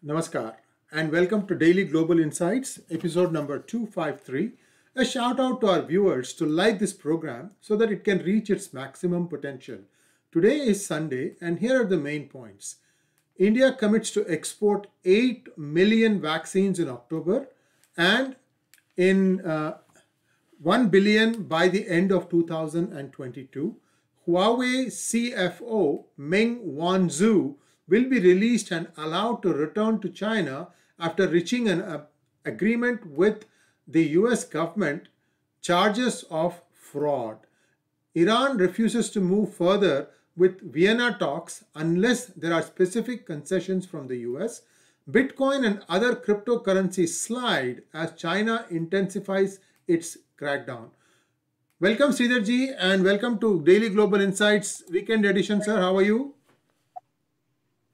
Namaskar and welcome to Daily Global Insights, episode number 253. A shout out to our viewers to like this program so that it can reach its maximum potential. Today is Sunday and here are the main points. India commits to export 8 million vaccines in October and in 1 billion by the end of 2022. Huawei CFO Meng Wanzhou will be released and allowed to return to China after reaching an agreement with the US government. Charges of fraud. Iran refuses to move further with Vienna talks unless there are specific concessions from the US. Bitcoin and other cryptocurrencies slide as China intensifies its crackdown. Welcome Sridharji and welcome to Daily Global Insights Weekend Edition, sir. How are you?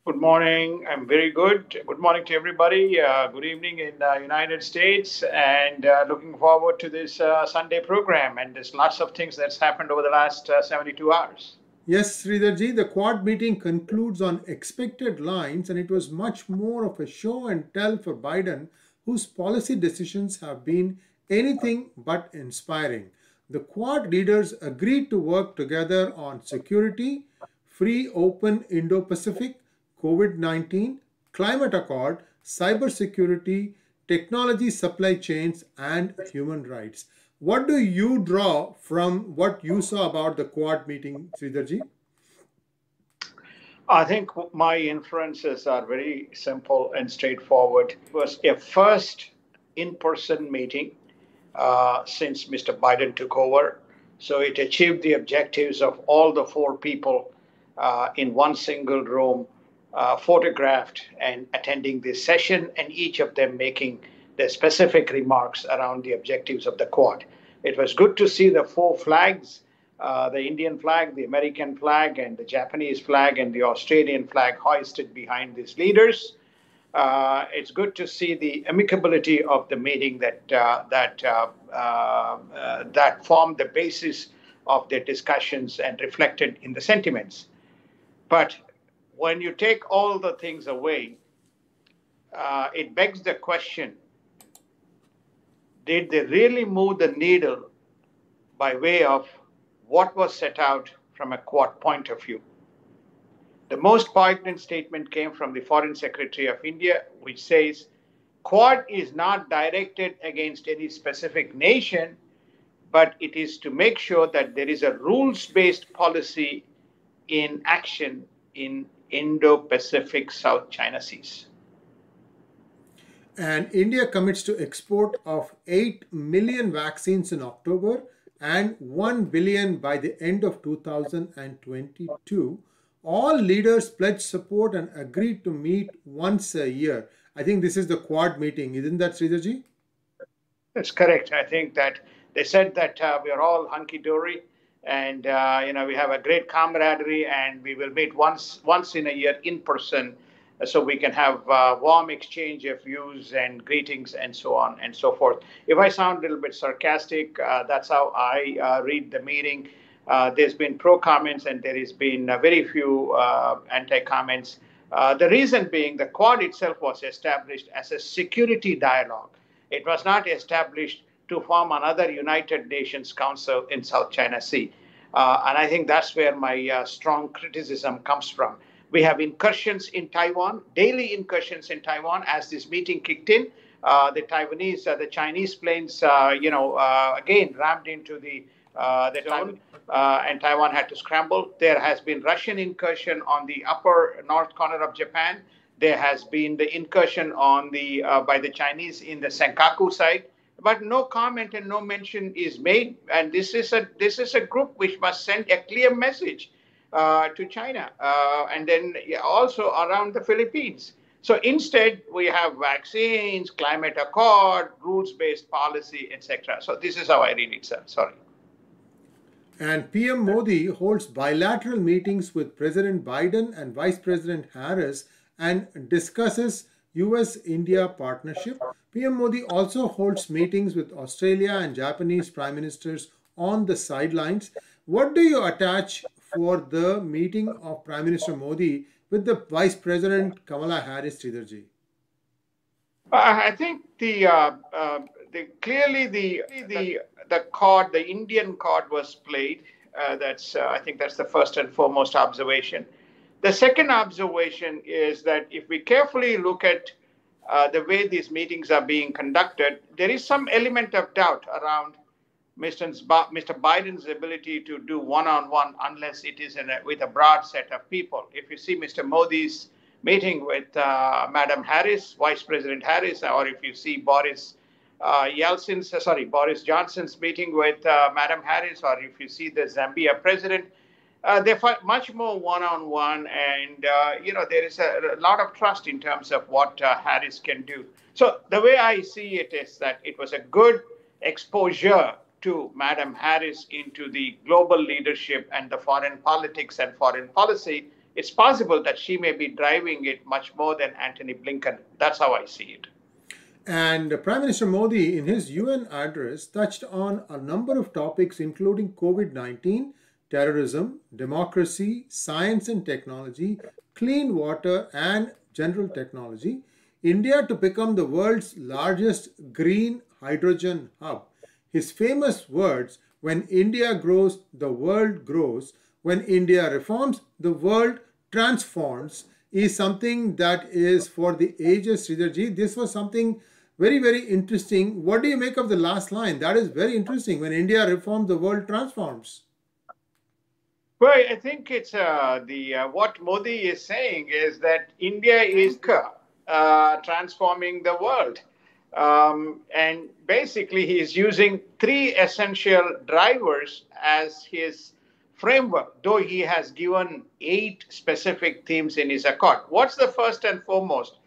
Good morning. I'm very good. Good morning to everybody. Good evening in the United States, and looking forward to this Sunday program. And there's lots of things that's happened over the last 72 hours. Yes, Sridharji, the Quad meeting concludes on expected lines, and it was much more of a show and tell for Biden, whose policy decisions have been anything but inspiring. The Quad leaders agreed to work together on security, free, open Indo-Pacific, COVID-19, climate accord, cybersecurity, technology supply chains, and human rights. What do you draw from what you saw about the Quad meeting, Sridharji? I think my inferences are very simple and straightforward. It was a first in-person meeting since Mr. Biden took over. So it achieved the objectives of all the four people in one single room, photographed and attending this session, and each of them making the specific remarks around the objectives of the Quad. It was good to see the four flags, the Indian flag, the American flag, and the Japanese flag, and the Australian flag hoisted behind these leaders. It's good to see the amicability of the meeting that formed the basis of their discussions and reflected in the sentiments. But when you take all the things away, it begs the question, did they really move the needle by way of what was set out from a Quad point of view? The most poignant statement came from the Foreign Secretary of India, which says, Quad is not directed against any specific nation, but it is to make sure that there is a rules-based policy in action in Indo-Pacific South China Seas. And India commits to export of 8 million vaccines in October and 1 billion by the end of 2022. All leaders pledged support and agreed to meet once a year. I think this is the Quad meeting. Isn't that, Sridharji? That's correct. I think that they said that we are all hunky-dory. And, we have a great camaraderie, and we will meet once in a year in person so we can have warm exchange of views and greetings and so on and so forth. If I sound a little bit sarcastic, that's how I read the meeting. There's been pro comments and there has been very few anti-comments. The reason being the Quad itself was established as a security dialogue. It was not established to form another United Nations Council in South China Sea. And I think that's where my strong criticism comes from. We have incursions in Taiwan, daily incursions in Taiwan. As this meeting kicked in, the Chinese planes, again rammed into the zone, and Taiwan had to scramble. There has been Russian incursion on the upper north corner of Japan. There has been the incursion on by the Chinese in the Senkaku side. But no comment and no mention is made, and this is a group which must send a clear message to China, and then also around the Philippines. So instead, we have vaccines, climate accord, rules-based policy, etc. So this is how I read it, sir. Sorry. And PM Modi holds bilateral meetings with President Biden and Vice President Harris and discusses US-India partnership. PM Modi also holds meetings with Australia and Japanese Prime Ministers on the sidelines. What do you attach for the meeting of Prime Minister Modi with the Vice President Kamala Harris, Sridharji? I think clearly the chord, the Indian chord was played. That's I think that's the first and foremost observation. The second observation is that if we carefully look at the way these meetings are being conducted, there is some element of doubt around Mr. Biden's ability to do one-on-one unless it is with a broad set of people. If you see Mr. Modi's meeting with Madam Harris, Vice President Harris, or if you see Boris Johnson's meeting with Madam Harris, or if you see the Zambia president, they're much more one-on-one, and there is a lot of trust in terms of what Harris can do. So the way I see it is that it was a good exposure to Madam Harris into the global leadership and the foreign politics and foreign policy. It's possible that she may be driving it much more than Antony Blinken. That's how I see it. And Prime Minister Modi, in his UN address, touched on a number of topics, including COVID-19, terrorism, democracy, science and technology, clean water, and general technology. India to become the world's largest green hydrogen hub. His famous words, when India grows, the world grows. When India reforms, the world transforms, is something that is for the ages, Sridharji. This was something very, very interesting. What do you make of the last line? That is very interesting. When India reforms, the world transforms. Well, I think it's what Modi is saying is that India is transforming the world. And basically, he's using three essential drivers as his framework, though he has given 8 specific themes in his accord. What's the first and foremost?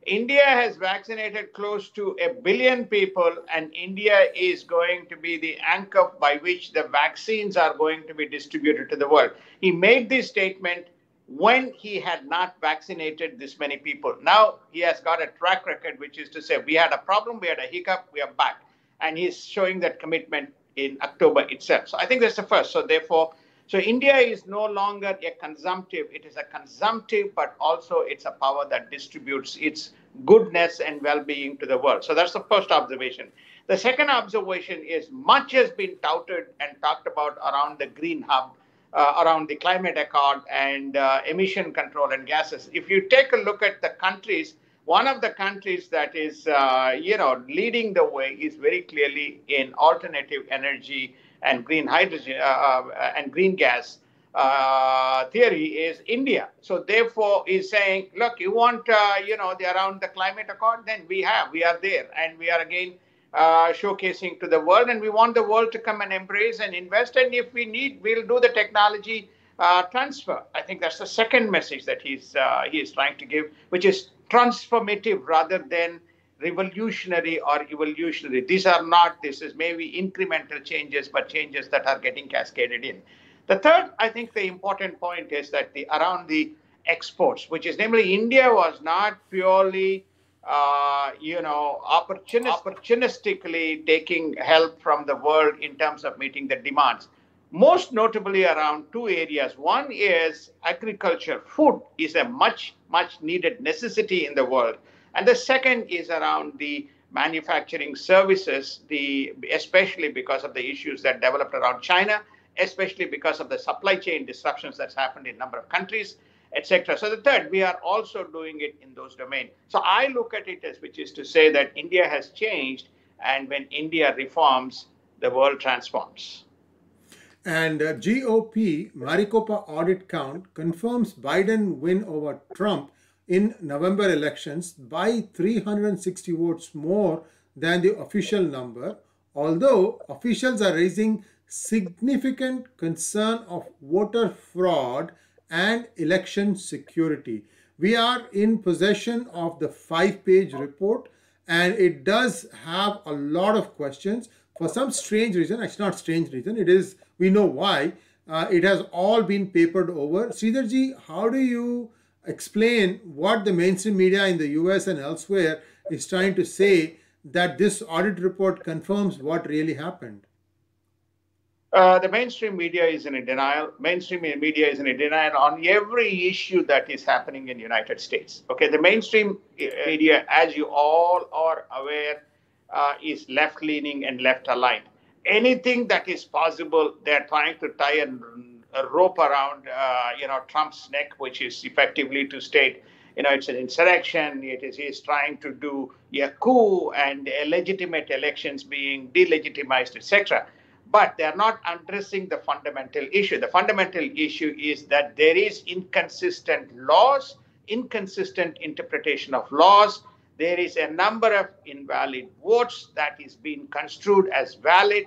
India has vaccinated close to 1 billion people, and India is going to be the anchor by which the vaccines are going to be distributed to the world. He made this statement when he had not vaccinated this many people. Now he has got a track record, which is to say, we had a problem, we had a hiccup, we are back. And he's showing that commitment in October itself. So I think that's the first. So therefore, India is no longer a consumptive. It is a consumptive, but also it's a power that distributes its goodness and well-being to the world. So that's the first observation. The second observation is much has been touted and talked about around the green hub, around the climate accord and emission control and gases. If you take a look at the countries, one of the countries that is, leading the way is very clearly in alternative energy and green hydrogen and green gas theory is India. So therefore is saying, look, you want, around the climate accord, then we are there. And we are again showcasing to the world, and we want the world to come and embrace and invest. And if we need, we'll do the technology transfer. I think that's the second message that he is trying to give, which is transformative rather than revolutionary or evolutionary. This is maybe incremental changes, but changes that are getting cascaded in. The third, I think the important point is that around the exports, which is namely India was not purely, opportunistically taking help from the world in terms of meeting the demands. Most notably around 2 areas. One is agriculture. Food is a much, much needed necessity in the world. And the second is around the manufacturing services, especially because of the issues that developed around China, especially because of the supply chain disruptions that's happened in a number of countries, etc. So the third, we are also doing it in those domains. So I look at it as, which is to say that India has changed, and when India reforms, the world transforms. And GOP Maricopa Audit count confirms Biden win over Trump in November elections by 360 votes more than the official number, although officials are raising significant concern of voter fraud and election security. We are in possession of the 5-page report, and it does have a lot of questions. For some strange reason, actually not strange reason, it is, we know why, it has all been papered over. Sridharji, how do you explain what the mainstream media in the US and elsewhere is trying to say, that this audit report confirms what really happened? The mainstream media is in a denial. Mainstream media is in a denial on every issue that is happening in the United States. Okay, the mainstream media, as you all are aware, is left-leaning and left-aligned. Anything that is possible, they're trying to tie a rope around, Trump's neck, which is effectively to state, it's an insurrection. He's trying to do a coup and illegitimate elections being delegitimized, etc. But they are not addressing the fundamental issue. The fundamental issue is that there is inconsistent laws, inconsistent interpretation of laws. There is a number of invalid votes that is being construed as valid.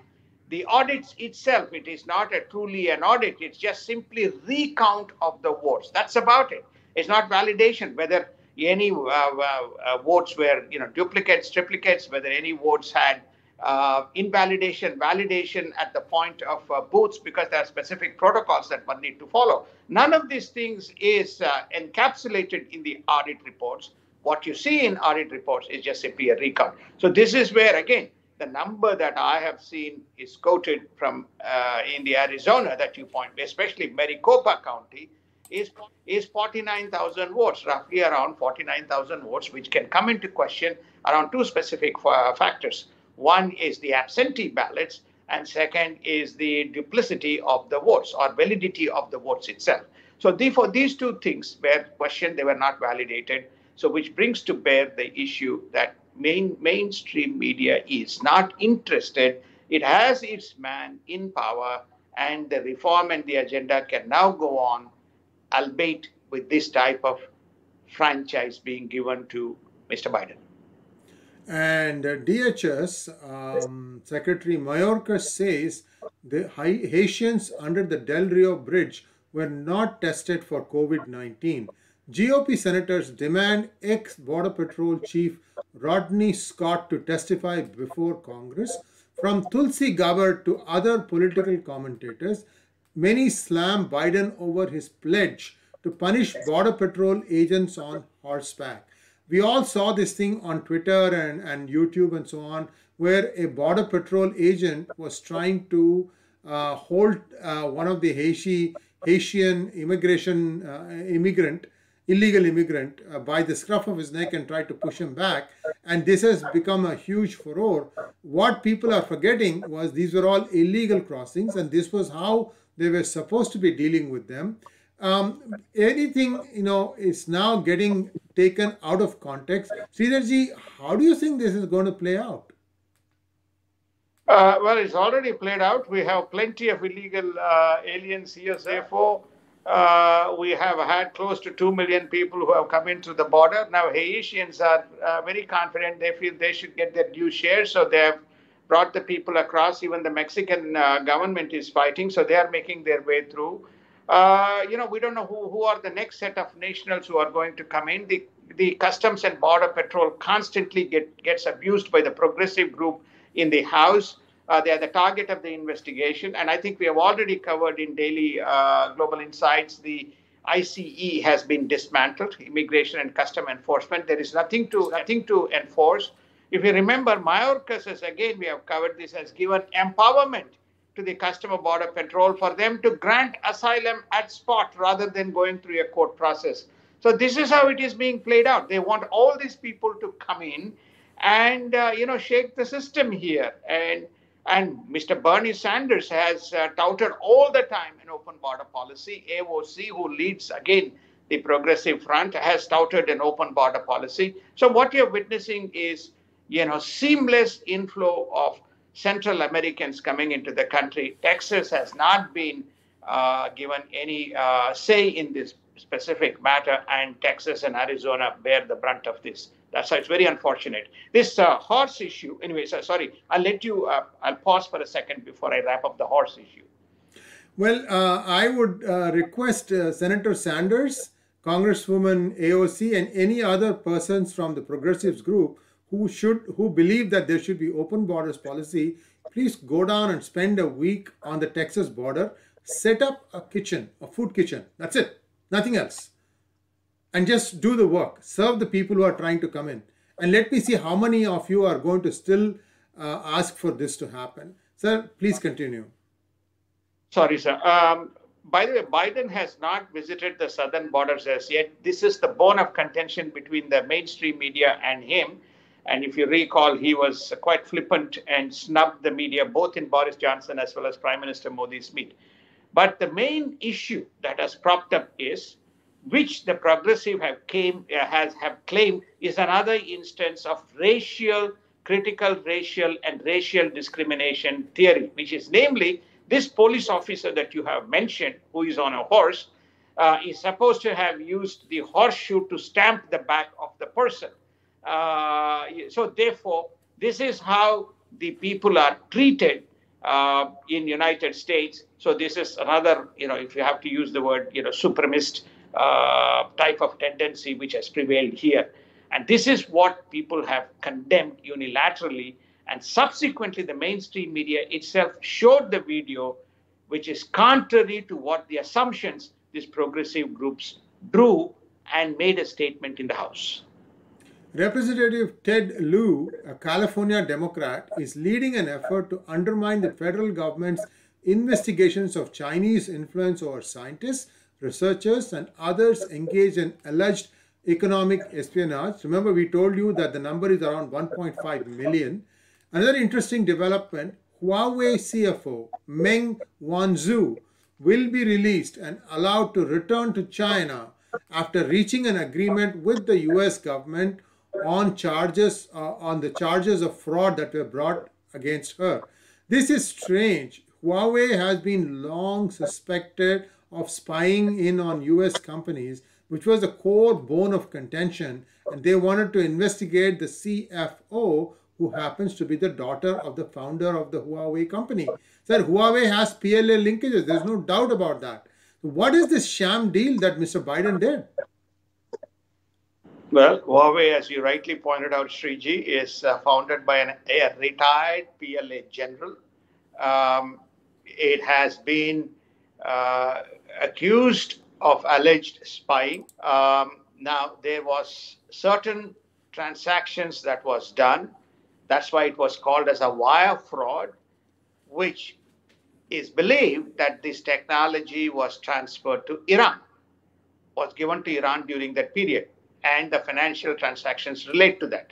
The audits itself, it is not truly an audit. It's just simply recount of the votes. That's about it. It's not validation whether any votes were duplicates, triplicates, whether any votes had invalidation, validation at the point of booths, because there are specific protocols that one need to follow. None of these things is encapsulated in the audit reports. What you see in audit reports is just simply a recount. So this is where, again, the number that I have seen is quoted from in the Arizona that you point, especially Maricopa County, is 49,000 votes, roughly around 49,000 votes, which can come into question around two specific factors. One is the absentee ballots, and second is the duplicity of the votes or validity of the votes itself. So therefore, these two things were questioned, they were not validated. So which brings to bear the issue that mainstream media is not interested. It has its man in power, and the reform and the agenda can now go on, albeit with this type of franchise being given to Mr. Biden. And DHS Secretary Mayorkas says the Haitians under the Del Rio Bridge were not tested for COVID-19. GOP senators demand ex-Border Patrol Chief Rodney Scott to testify before Congress. From Tulsi Gabbard to other political commentators, many slam Biden over his pledge to punish Border Patrol agents on horseback. We all saw this thing on Twitter and YouTube and so on, where a Border Patrol agent was trying to hold one of the Haitian illegal immigrant by the scruff of his neck and tried to push him back. And this has become a huge furore. What people are forgetting was these were all illegal crossings, and this was how they were supposed to be dealing with them. Anything, is now getting taken out of context. Sridharji, how do you think this is going to play out? Well, it's already played out. We have plenty of illegal aliens here, therefore. We have had close to 2 million people who have come into the border. Now, Haitians are very confident. They feel they should get their due share, so they have brought the people across. Even the Mexican government is fighting, so they are making their way through. We don't know who are the next set of nationals who are going to come in. The Customs and Border Patrol constantly gets abused by the progressive group in the House. They are the target of the investigation. And I think we have already covered in daily Global Insights, the ICE has been dismantled, Immigration and Custom Enforcement. There is nothing to enforce. If you remember, Mayorkas, again, we have covered this, has given empowerment to the Customer Border Patrol for them to grant asylum at spot rather than going through a court process. So this is how it is being played out. They want all these people to come in and, shake the system here. And Mr. Bernie Sanders has touted all the time an open border policy. AOC, who leads, again, the Progressive Front, has touted an open border policy. So what you're witnessing is, seamless inflow of Central Americans coming into the country. Texas has not been given any say in this specific matter, and Texas and Arizona bear the brunt of this. That's why it's very unfortunate. This horse issue, anyways, sorry, I'll let you, I'll pause for a second before I wrap up the horse issue. Well, I would request Senator Sanders, Congresswoman AOC, and any other persons from the Progressives group who believe that there should be open borders policy, please go down and spend a week on the Texas border, set up a kitchen, a food kitchen. That's it. Nothing else. And just do the work. Serve the people who are trying to come in. And let me see how many of you are going to still ask for this to happen. Sir, please continue. Sorry, sir. By the way, Biden has not visited the southern borders as yet. This is the bone of contention between the mainstream media and him. And if you recall, he was quite flippant and snubbed the media, both in Boris Johnson as well as Prime Minister Modi's meet. But the main issue that has propped up is, which the progressive have claimed is another instance of critical racial and racial discrimination theory, which is namely this police officer that you have mentioned, who is on a horse, is supposed to have used the horseshoe to stamp the back of the person. So therefore, this is how the people are treated in United States. So this is another, if you have to use the word, supremacist type of tendency which has prevailed here. And this is what people have condemned unilaterally. And subsequently, the mainstream media itself showed the video, which is contrary to what the assumptions these progressive groups drew, and made a statement in the House. Representative Ted Lieu, a California Democrat, is leading an effort to undermine the federal government's investigations of Chinese influence over scientists, researchers, and others engaged in alleged economic espionage. Remember, we told you that the number is around 1.5 million. Another interesting development, Huawei CFO Meng Wanzhou will be released and allowed to return to China after reaching an agreement with the US government on the charges of fraud that were brought against her. This is strange. Huawei has been long suspected of spying in on US companies, which was a core bone of contention, and they wanted to investigate the CFO, who happens to be the daughter of the founder of the Huawei company. Said Huawei has PLA linkages. There's no doubt about that. What is this sham deal that Mr. Biden did? Well, Huawei, as you rightly pointed out, Sree, is founded by a retired PLA general. It has been accused of alleged spying. Now, there was certain transactions that was done. That's why it was called as a wire fraud, which is believed that this technology was transferred to Iran, was given to Iran during that period, and the financial transactions relate to that.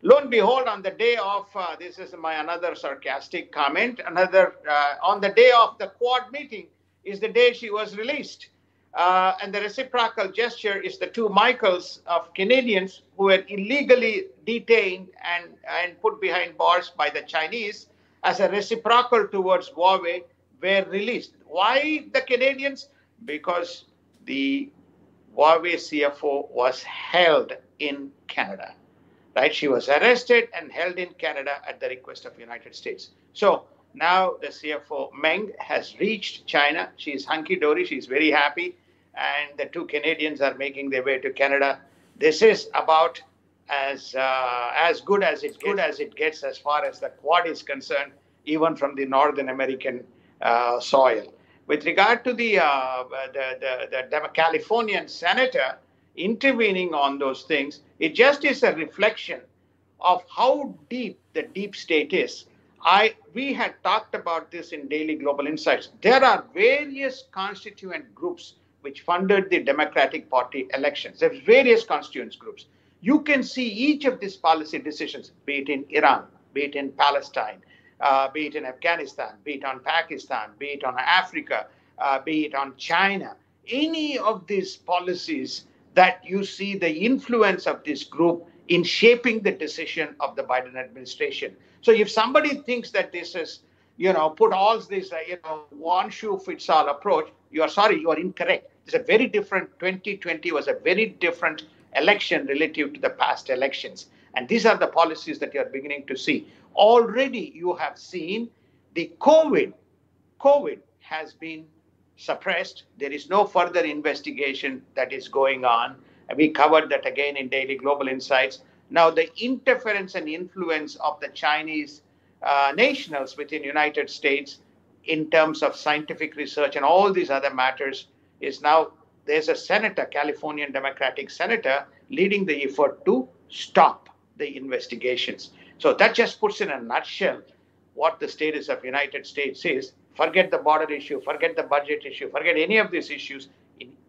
Lo and behold, on the day of, this is another sarcastic comment, on the day of the Quad meeting is the day she was released. And the reciprocal gesture is the two Michaels of Canadians who were illegally detained and put behind bars by the Chinese as a reciprocal towards Huawei were released. Why the Canadians? Because the Huawei CFO was held in Canada, right? She was arrested and held in Canada at the request of the United States. So now the CFO Meng has reached China. She's hunky-dory. She's very happy. And the two Canadians are making their way to Canada. This is about as good as it gets as far as the Quad is concerned, even from the Northern American soil. With regard to the Californian senator intervening on those things, it just is a reflection of how deep the deep state is. We had talked about this in Daily Global Insights. There are various constituent groups which funded the Democratic Party elections. There's various constituent groups. You can see each of these policy decisions, be it in Iran, be it in Palestine, be it in Afghanistan, be it on Pakistan, be it on Africa, be it on China. Any of these policies that you see the influence of this group in shaping the decision of the Biden administration. So if somebody thinks that this is, put all this, one shoe fits all approach, you are incorrect. It's a very different, 2020 was a very different election relative to the past elections. And these are the policies that you are beginning to see. Already you have seen the COVID has been suppressed. There is no further investigation that is going on. And we covered that again in Daily Global Insights. Now, the interference and influence of the Chinese nationals within the United States in terms of scientific research and all these other matters is now, there's a senator, Californian Democratic senator, leading the effort to stop the investigations. So that just puts in a nutshell what the status of the United States is. Forget the border issue, forget the budget issue, forget any of these issues.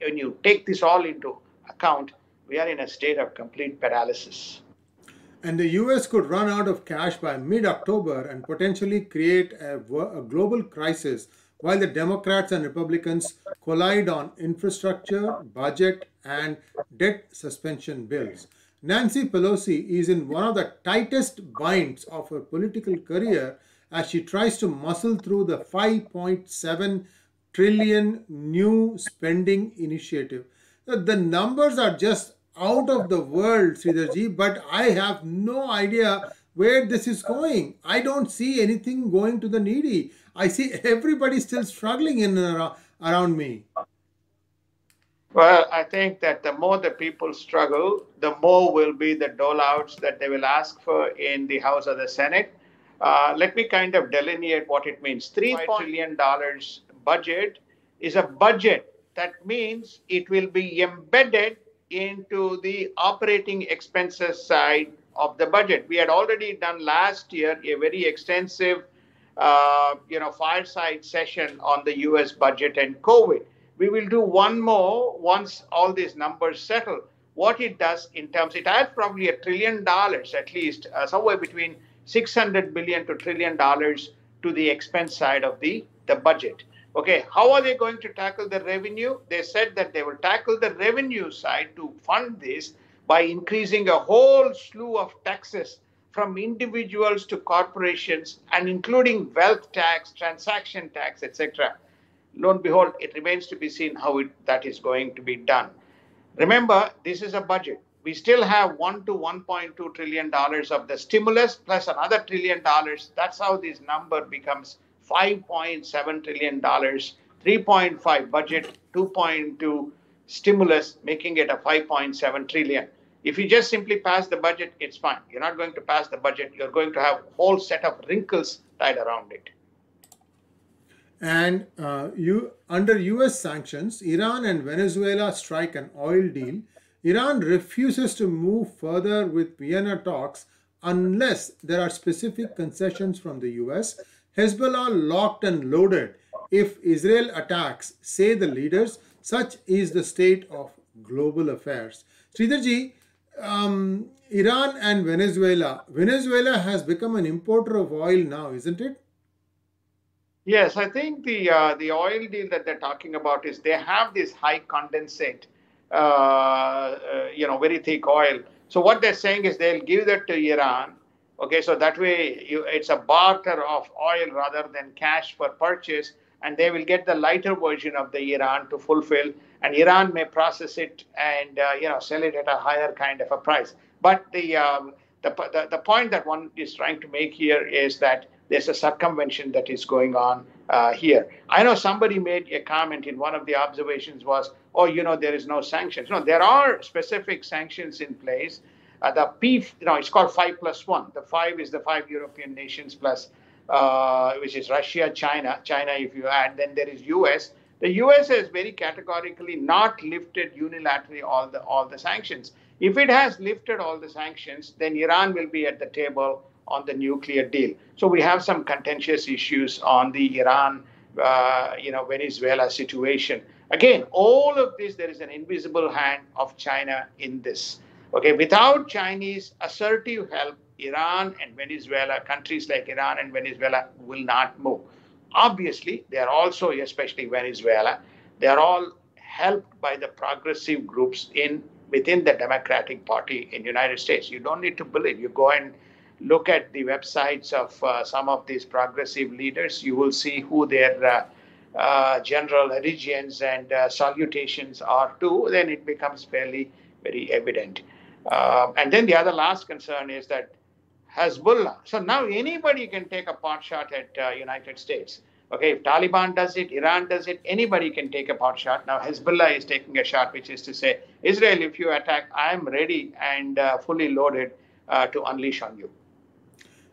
When you take this all into account, we are in a state of complete paralysis. And the US could run out of cash by mid October and potentially create a global crisis while the Democrats and Republicans collide on infrastructure, budget, and debt suspension bills. Nancy Pelosi is in one of the tightest binds of her political career as she tries to muscle through the 5.7 trillion new spending initiative. The numbers are just out of the world, Sridharji, but I have no idea where this is going. I don't see anything going to the needy. I see everybody still struggling in and around me. Well, I think that the more the people struggle, the more will be the dole-outs that they will ask for in the House or the Senate. Let me kind of delineate what it means. $3 trillion budget is a budget. That means it will be embedded into the operating expenses side of the budget. We had already done last year a very extensive, fireside session on the U.S. budget and COVID. We will do one more once all these numbers settle. What it does in terms, it adds probably $1 trillion at least, somewhere between 600 billion to $1 trillion to the expense side of the budget. Okay, how are they going to tackle the revenue? They said that they will tackle the revenue side to fund this by increasing a whole slew of taxes from individuals to corporations and including wealth tax, transaction tax, etc. Lo and behold, it remains to be seen how that is going to be done. Remember, this is a budget. We still have $1 to $1.2 trillion of the stimulus plus another $1 trillion. That's how this number becomes $5.7 trillion, 3.5 budget, 2.2 stimulus, making it a 5.7 trillion. If you just simply pass the budget, it's fine. You're not going to pass the budget. You're going to have a whole set of wrinkles tied around it. And under US sanctions, Iran and Venezuela strike an oil deal. Iran refuses to move further with Vienna talks unless there are specific concessions from the US. Hezbollah locked and loaded if Israel attacks, say the leaders. Such is the state of global affairs. Sridharji, Iran and Venezuela. Venezuela has become an importer of oil now, isn't it? Yes, I think the oil deal that they're talking about is they have this high condensate, very thick oil. So what they're saying is they'll give that to Iran. Okay, so that way it's a barter of oil rather than cash for purchase, and they will get the lighter version of the Iran to fulfill, and Iran may process it and sell it at a higher kind of a price. But the point that one is trying to make here is that there's a circumvention that is going on here. I know somebody made a comment in one of the observations was, there is no sanctions. No, there are specific sanctions in place. It's called 5+1. The 5 is the 5 European nations plus, which is Russia, China, if you add, then there is US. The US has very categorically not lifted unilaterally all the sanctions. If it has lifted all the sanctions, then Iran will be at the table on the nuclear deal. So we have some contentious issues on the Iran, Venezuela situation. Again, all of this, there is an invisible hand of China in this. Okay, without Chinese assertive help, Iran and Venezuela, countries like Iran and Venezuela will not move. Obviously, they are also, especially Venezuela, they are all helped by the progressive groups within the Democratic Party in the United States. You don't need to believe. You go and look at the websites of some of these progressive leaders. You will see who their general allegiance and salutations are to. Then it becomes fairly, very evident. And then the other last concern is that Hezbollah. So now anybody can take a pot shot at United States. Okay, if Taliban does it, Iran does it, anybody can take a pot shot. Now Hezbollah is taking a shot, which is to say, Israel, if you attack, I'm ready and fully loaded to unleash on you.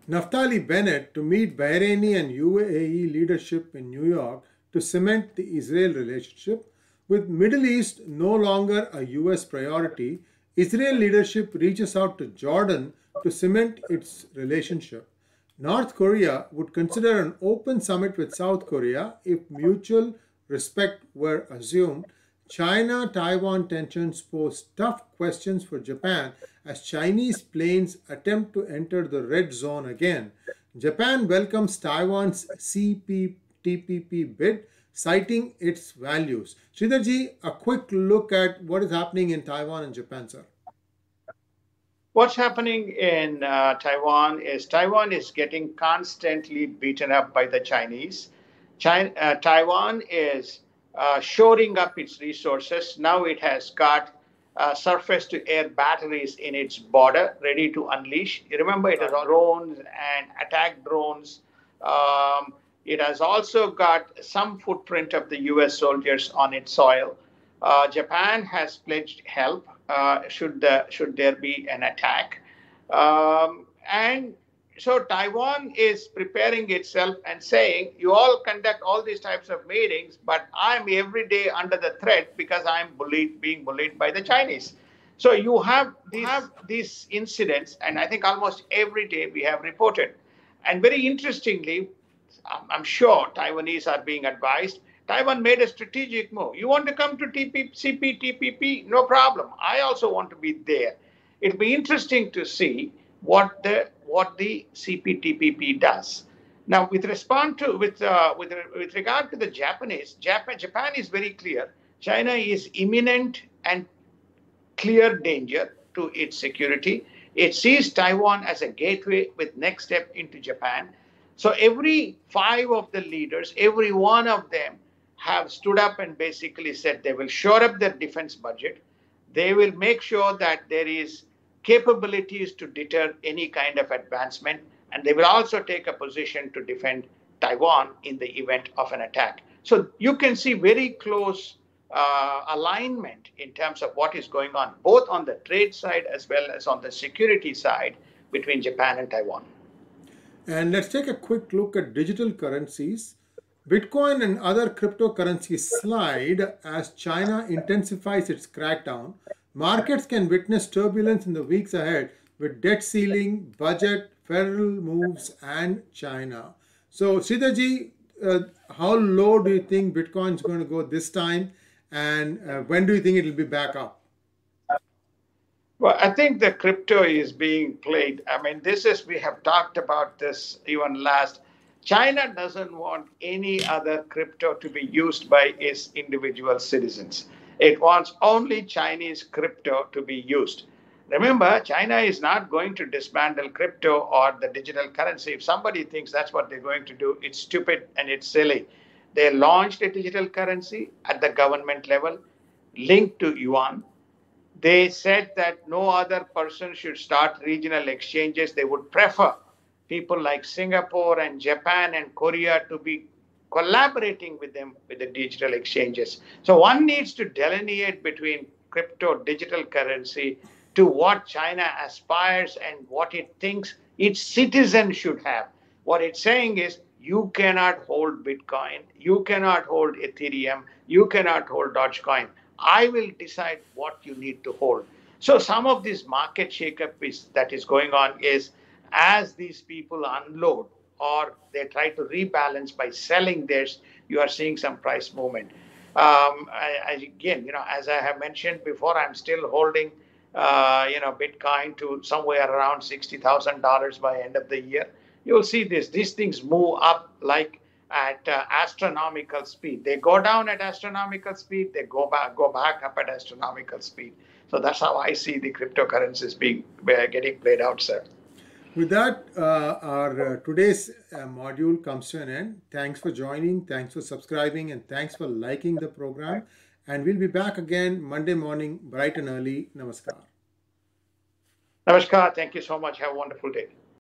Naftali Bennett to meet Bahraini and UAE leadership in New York to cement the Israel relationship. With Middle East no longer a US priority, Israel leadership reaches out to Jordan to cement its relationship. North Korea would consider an open summit with South Korea if mutual respect were assumed. China Taiwan tensions pose tough questions for Japan as Chinese planes attempt to enter the red zone again. Japan welcomes Taiwan's CPTPP bid, citing its values. Sridharji, a quick look at what is happening in Taiwan and Japan, sir. What's happening in Taiwan is getting constantly beaten up by the Chinese. Taiwan is shoring up its resources. Now it has got surface to air batteries in its border ready to unleash. You remember, it has drones and attack drones. It has also got some footprint of the US soldiers on its soil. Japan has pledged help should there be an attack. And so Taiwan is preparing itself and saying, you all conduct all these types of meetings, but I'm every day under the threat because I'm being bullied by the Chinese. So you have these incidents, and I think almost every day we have reported. And very interestingly, I'm sure Taiwanese are being advised. Taiwan made a strategic move. You want to come to CPTPP? No problem. I also want to be there. It'll be interesting to see what the CPTPP does. Now, with regard to the Japanese, Japan is very clear. China is imminent and clear danger to its security. It sees Taiwan as a gateway with next step into Japan. So every 5 of the leaders, every one of them have stood up and basically said they will shore up their defense budget. They will make sure that there is capabilities to deter any kind of advancement, and they will also take a position to defend Taiwan in the event of an attack. So you can see very close alignment in terms of what is going on, both on the trade side as well as on the security side between Japan and Taiwan. And let's take a quick look at digital currencies. Bitcoin and other cryptocurrencies slide as China intensifies its crackdown. Markets can witness turbulence in the weeks ahead with debt ceiling, budget, federal moves, and China. So, Sridharji, how low do you think Bitcoin is going to go this time? And when do you think it will be back up? Well, I think the crypto is being played. I mean, we have talked about this even last. China doesn't want any other crypto to be used by its individual citizens. It wants only Chinese crypto to be used. Remember, China is not going to dismantle crypto or the digital currency. If somebody thinks that's what they're going to do, it's stupid and it's silly. They launched a digital currency at the government level linked to yuan. They said that no other person should start regional exchanges. They would prefer people like Singapore and Japan and Korea to be collaborating with them with the digital exchanges. So one needs to delineate between crypto digital currency to what China aspires and what it thinks its citizens should have. What it's saying is you cannot hold Bitcoin, you cannot hold Ethereum, you cannot hold Dogecoin. I will decide what you need to hold. So some of this market shakeup that is going on is as these people unload or they try to rebalance by selling theirs, you are seeing some price movement. Again, as I have mentioned before, I'm still holding, Bitcoin to somewhere around $60,000 by end of the year. You'll see these things move up like at astronomical speed. They go down at astronomical speed. They go back up at astronomical speed. So that's how I see the cryptocurrencies getting played out, sir. With that, our today's module comes to an end. Thanks for joining, thanks for subscribing, and thanks for liking the program. And we'll be back again Monday morning, bright and early. Namaskar. Namaskar. Thank you so much. Have a wonderful day.